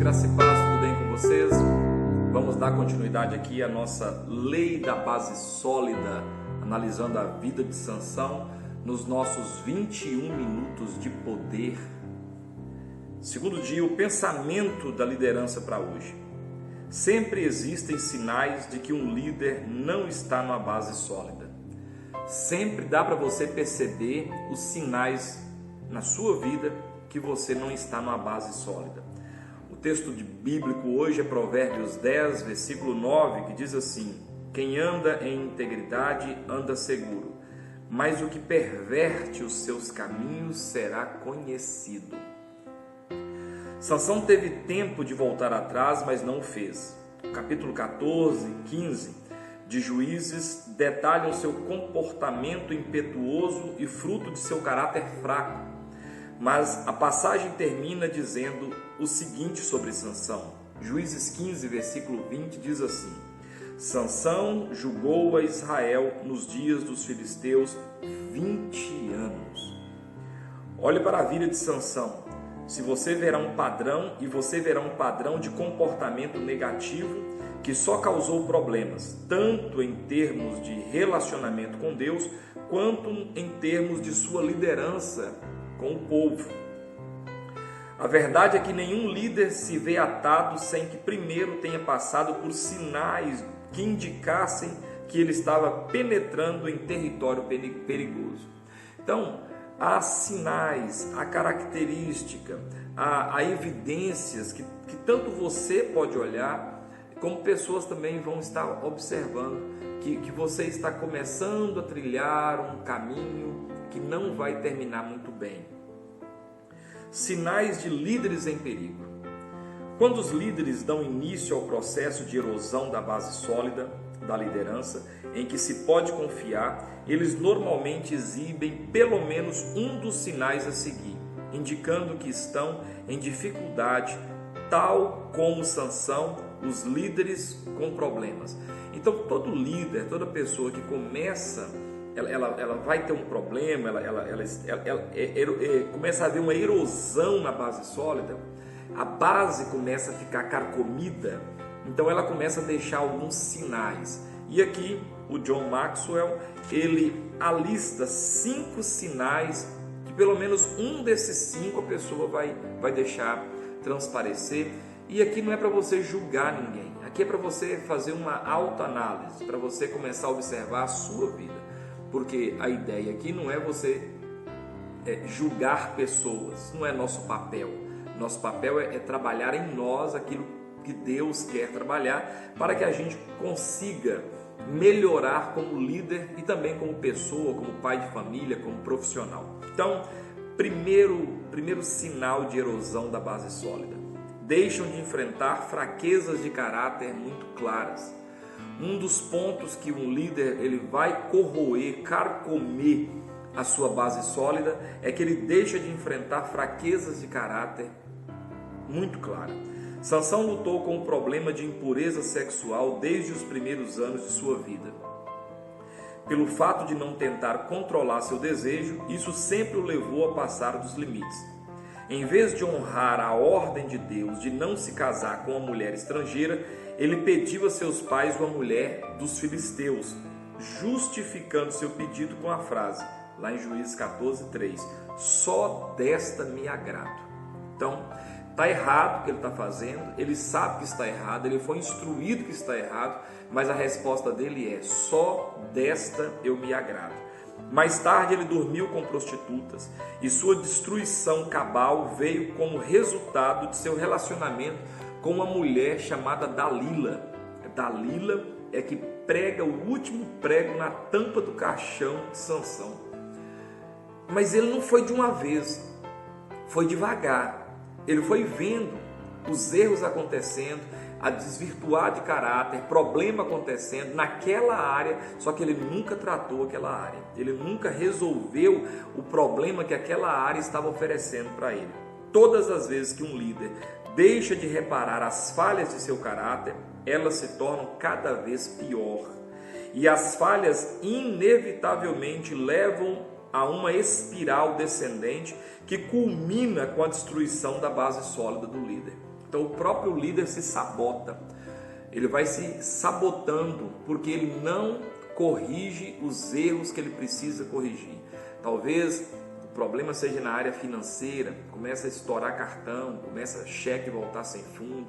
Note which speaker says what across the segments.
Speaker 1: graça e paz, tudo bem com vocês? Vamos dar continuidade aqui à nossa lei da base sólida, analisando a vida de Sansão nos nossos 21 minutos de poder. Segundo dia, o pensamento da liderança para hoje. Sempre existem sinais de que um líder não está numa base sólida. Sempre dá para você perceber os sinais na sua vida que você não está numa base sólida. O texto bíblico hoje é Provérbios 10, versículo 9, que diz assim: quem anda em integridade anda seguro, mas o que perverte os seus caminhos será conhecido. Sansão teve tempo de voltar atrás, mas não o fez. O capítulo 14 e 15 de Juízes detalham seu comportamento impetuoso e fruto de seu caráter fraco. Mas a passagem termina dizendo o seguinte sobre Sansão. Juízes 15, versículo 20 diz assim: Sansão julgou a Israel nos dias dos filisteus 20 anos. Olhe para a vida de Sansão. Se você verá um padrão, e você verá um padrão de comportamento negativo que só causou problemas, tanto em termos de relacionamento com Deus, quanto em termos de sua liderança com o povo. A verdade é que nenhum líder se vê atado sem que primeiro tenha passado por sinais que indicassem que ele estava penetrando em território perigoso. Então, há sinais, há características, há evidências que tanto você pode olhar, como pessoas também vão estar observando que você está começando a trilhar um caminho que não vai terminar muito bem. Sinais de líderes em perigo. Quando os líderes dão início ao processo de erosão da base sólida da liderança, em que se pode confiar, eles normalmente exibem pelo menos um dos sinais a seguir, indicando que estão em dificuldade, tal como Sansão, os líderes com problemas. Então, todo líder, toda pessoa que começa, ela vai ter um problema, começa a haver uma erosão na base sólida, a base começa a ficar carcomida, então ela começa a deixar alguns sinais. E aqui o John Maxwell, ele alista 5 sinais, que pelo menos um desses 5 a pessoa vai deixar transparecer. E aqui não é para você julgar ninguém, aqui é para você fazer uma autoanálise, para você começar a observar a sua vida, porque a ideia aqui não é você julgar pessoas, não é nosso papel. Nosso papel é trabalhar em nós aquilo que Deus quer trabalhar, para que a gente consiga melhorar como líder e também como pessoa, como pai de família, como profissional. Então, primeiro sinal de erosão da base sólida: deixam de enfrentar fraquezas de caráter muito claras. Um dos pontos que um líder ele vai corroer, carcomer a sua base sólida é que ele deixa de enfrentar fraquezas de caráter muito claras. Sansão lutou com o problema de impureza sexual desde os primeiros anos de sua vida. Pelo fato de não tentar controlar seu desejo, isso sempre o levou a passar dos limites. Em vez de honrar a ordem de Deus de não se casar com uma mulher estrangeira, ele pediu a seus pais uma mulher dos filisteus, justificando seu pedido com a frase, lá em Juízes 14, 3, só desta me agrado. Então, está errado o que ele está fazendo, ele sabe que está errado, ele foi instruído que está errado, mas a resposta dele é, só desta eu me agrado. Mais tarde ele dormiu com prostitutas e sua destruição cabal veio como resultado de seu relacionamento com uma mulher chamada Dalila. Dalila é que prega o último prego na tampa do caixão de Sansão. Mas ele não foi de uma vez, foi devagar. Ele foi vendo os erros acontecendo, a desvirtuar de caráter, problema acontecendo naquela área, só que ele nunca tratou aquela área, ele nunca resolveu o problema que aquela área estava oferecendo para ele. Todas as vezes que um líder deixa de reparar as falhas de seu caráter, elas se tornam cada vez pior. E as falhas inevitavelmente levam a uma espiral descendente que culmina com a destruição da base sólida do líder. Então o próprio líder se sabota, ele vai se sabotando porque ele não corrige os erros que ele precisa corrigir. Talvez o problema seja na área financeira, começa a estourar cartão, começa cheque voltar sem fundo,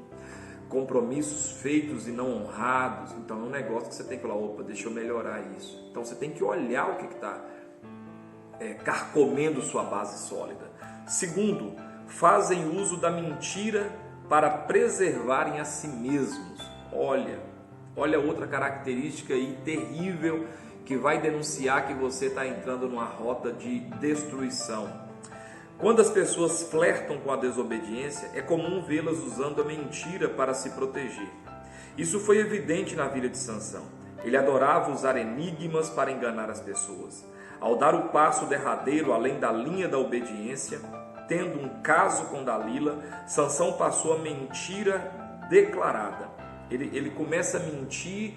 Speaker 1: compromissos feitos e não honrados. Então é um negócio que você tem que falar, opa, deixa eu melhorar isso. Então você tem que olhar o que está carcomendo sua base sólida. Segundo, fazem uso da mentira para preservarem a si mesmos. Olha outra característica aí terrível que vai denunciar que você está entrando numa rota de destruição. Quando as pessoas flertam com a desobediência, é comum vê-las usando a mentira para se proteger. Isso foi evidente na vida de Sansão. Ele adorava usar enigmas para enganar as pessoas. Ao dar o passo derradeiro além da linha da obediência, tendo um caso com Dalila, Sansão passou a mentira declarada. Ele começa a mentir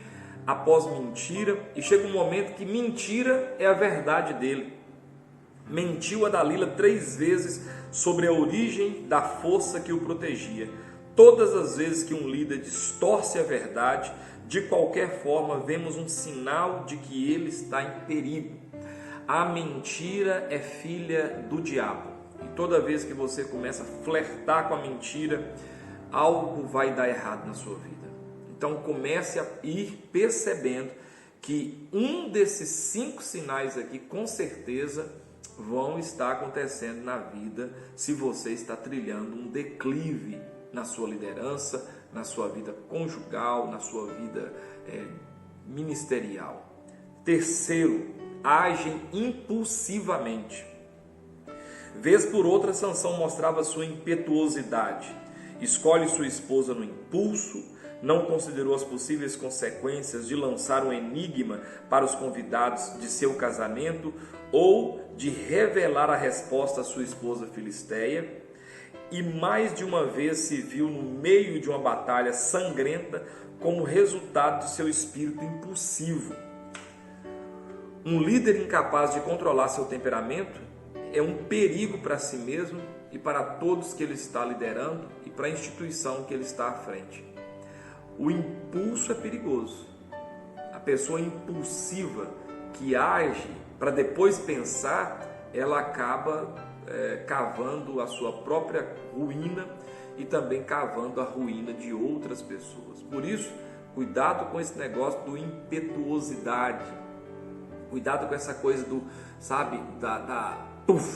Speaker 1: após mentira e chega um momento que mentira é a verdade dele. Mentiu a Dalila 3 vezes sobre a origem da força que o protegia. Todas as vezes que um líder distorce a verdade, de qualquer forma, vemos um sinal de que ele está em perigo. A mentira é filha do diabo. E toda vez que você começa a flertar com a mentira, algo vai dar errado na sua vida. Então comece a ir percebendo que um desses 5 sinais aqui, com certeza, vão estar acontecendo na vida se você está trilhando um declive na sua liderança, na sua vida conjugal, na sua vida ministerial. Terceiro, agem impulsivamente. Vez por outra, Sansão mostrava sua impetuosidade. Escolhe sua esposa no impulso, não considerou as possíveis consequências de lançar um enigma para os convidados de seu casamento ou de revelar a resposta à sua esposa filisteia, e mais de uma vez se viu no meio de uma batalha sangrenta como resultado de seu espírito impulsivo. Um líder incapaz de controlar seu temperamento é um perigo para si mesmo e para todos que ele está liderando e para a instituição que ele está à frente. O impulso é perigoso. A pessoa impulsiva que age para depois pensar, ela acaba cavando a sua própria ruína e também cavando a ruína de outras pessoas. Por isso, cuidado com esse negócio do impetuosidade. Cuidado com essa coisa do, sabe,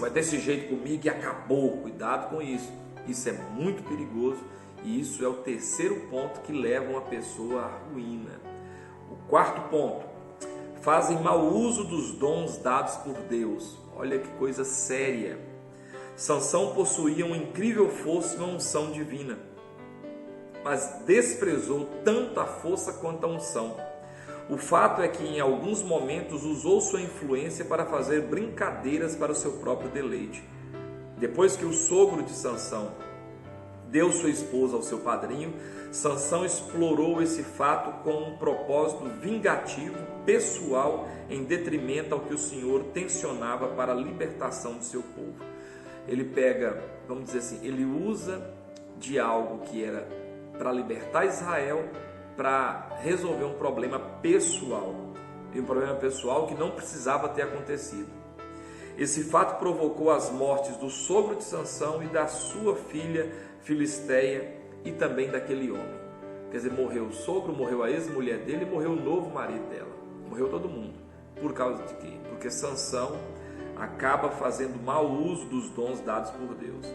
Speaker 1: é desse jeito comigo e acabou. Cuidado com isso. Isso é muito perigoso. E isso é o terceiro ponto que leva uma pessoa à ruína. O 4º ponto, fazem mau uso dos dons dados por Deus. Olha que coisa séria. Sansão possuía uma incrível força e uma unção divina, mas desprezou tanto a força quanto a unção. O fato é que em alguns momentos usou sua influência para fazer brincadeiras para o seu próprio deleite. Depois que o sogro de Sansão deu sua esposa ao seu padrinho, Sansão explorou esse fato com um propósito vingativo, pessoal, em detrimento ao que o Senhor tensionava para a libertação do seu povo. Ele pega, vamos dizer assim, ele usa de algo que era para libertar Israel, para resolver um problema pessoal. E um problema pessoal que não precisava ter acontecido. Esse fato provocou as mortes do sogro de Sansão e da sua filha Filisteia e também daquele homem. Quer dizer, morreu o sogro, morreu a ex-mulher dele e morreu o novo marido dela. Morreu todo mundo. Por causa de quê? Porque Sansão acaba fazendo mau uso dos dons dados por Deus.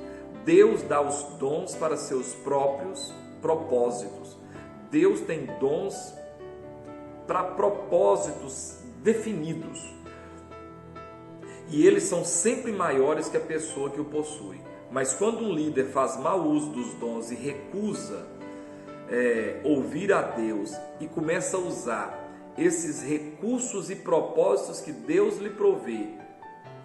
Speaker 1: Deus dá os dons para seus próprios propósitos. Deus tem dons para propósitos definidos. E eles são sempre maiores que a pessoa que o possui. Mas quando um líder faz mau uso dos dons e recusa ouvir a Deus e começa a usar esses recursos e propósitos que Deus lhe provê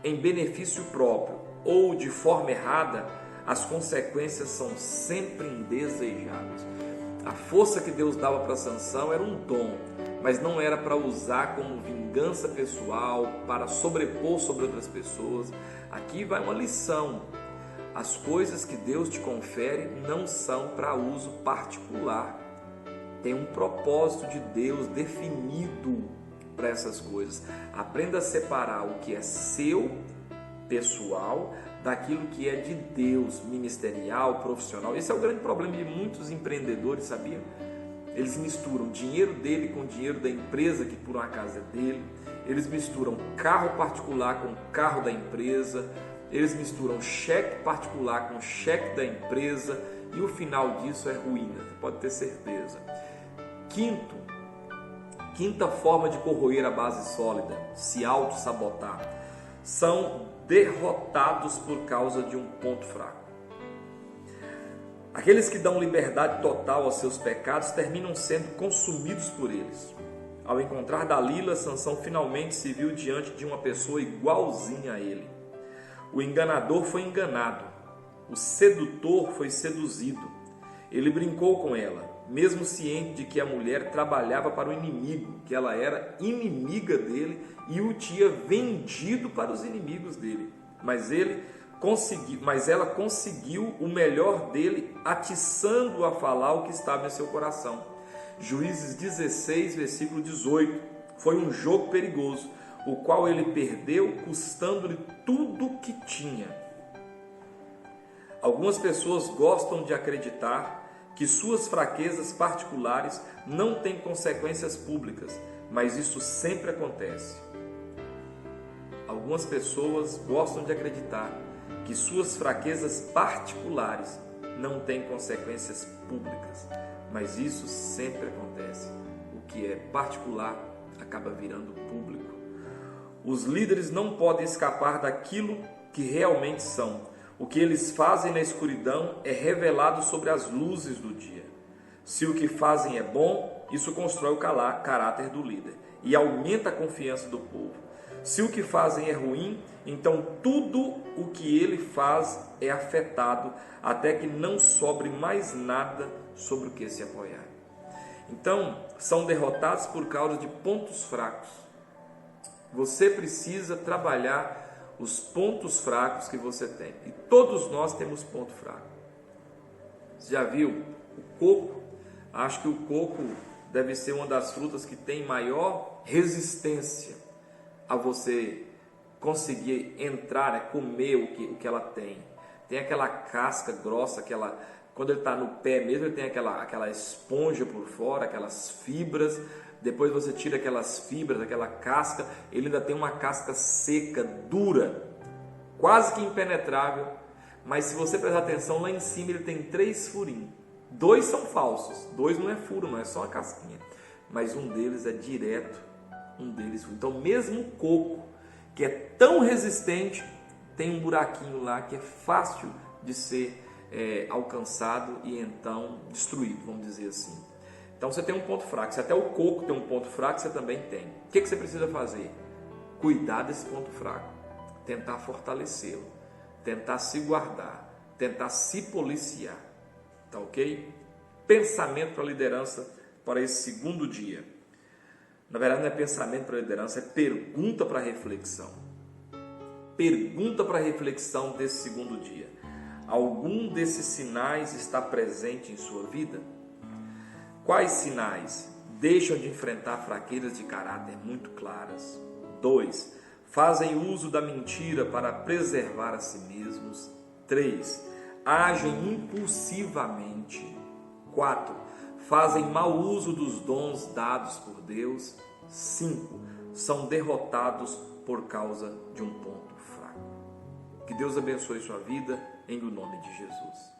Speaker 1: em benefício próprio ou de forma errada, as consequências são sempre indesejáveis. A força que Deus dava para Sansão era um dom, mas não era para usar como vingança pessoal, para sobrepor sobre outras pessoas. Aqui vai uma lição. As coisas que Deus te confere não são para uso particular. Tem um propósito de Deus definido para essas coisas. Aprenda a separar o que é seu, pessoal, daquilo que é de Deus, ministerial, profissional. Esse é o grande problema de muitos empreendedores, sabia? Eles misturam o dinheiro dele com o dinheiro da empresa, que por um acaso é dele. Eles misturam carro particular com carro da empresa. Eles misturam cheque particular com cheque da empresa. E o final disso é ruína, pode ter certeza. Quinta forma de corroer a base sólida, se auto-sabotar, são derrotados por causa de um ponto fraco. Aqueles que dão liberdade total aos seus pecados terminam sendo consumidos por eles. Ao encontrar Dalila, Sansão finalmente se viu diante de uma pessoa igualzinha a ele. O enganador foi enganado, o sedutor foi seduzido. Ele brincou com ela, mesmo ciente de que a mulher trabalhava para o inimigo, que ela era inimiga dele e o tinha vendido para os inimigos dele. Mas ela conseguiu o melhor dele, atiçando-o a falar o que estava em seu coração. Juízes 16, versículo 18. Foi um jogo perigoso, o qual ele perdeu, custando-lhe tudo o que tinha. Algumas pessoas gostam de acreditar que suas fraquezas particulares não têm consequências públicas, mas isso sempre acontece. Algumas pessoas gostam de acreditar que suas fraquezas particulares não têm consequências públicas, mas isso sempre acontece. O que é particular acaba virando público. Os líderes não podem escapar daquilo que realmente são. O que eles fazem na escuridão é revelado sobre as luzes do dia. Se o que fazem é bom, isso constrói o caráter do líder e aumenta a confiança do povo. Se o que fazem é ruim, então tudo o que ele faz é afetado até que não sobre mais nada sobre o que se apoiar. Então, são derrotados por causa de pontos fracos. Você precisa trabalhar os pontos fracos que você tem. E todos nós temos ponto fraco. Você já viu o coco? Acho que o coco deve ser uma das frutas que tem maior resistência a você conseguir entrar, comer o que ela tem. Tem aquela casca grossa, quando ele está no pé mesmo, ele tem aquela esponja por fora, aquelas fibras. Depois você tira aquelas fibras, aquela casca, ele ainda tem uma casca seca, dura, quase que impenetrável. Mas se você prestar atenção, lá em cima ele tem 3 furinhos. 2 são falsos, 2 não é furo, não é só uma casquinha. Mas um deles é direto, um deles furo. Então mesmo o coco, que é tão resistente, tem um buraquinho lá que é fácil de ser alcançado e então destruído, vamos dizer assim. Então você tem um ponto fraco. Se até o coco tem um ponto fraco, você também tem. O que você precisa fazer? Cuidar desse ponto fraco. Tentar fortalecê-lo. Tentar se guardar. Tentar se policiar. Tá ok? Pensamento para a liderança para esse segundo dia. Na verdade não é pensamento para a liderança, é pergunta para a reflexão. Pergunta para a reflexão desse segundo dia. Algum desses sinais está presente em sua vida? Quais sinais deixam de enfrentar fraquezas de caráter muito claras? 2. Fazem uso da mentira para preservar a si mesmos. 3. Agem impulsivamente. 4. Fazem mau uso dos dons dados por Deus. 5. São derrotados por causa de um ponto fraco. Que Deus abençoe sua vida em o nome de Jesus.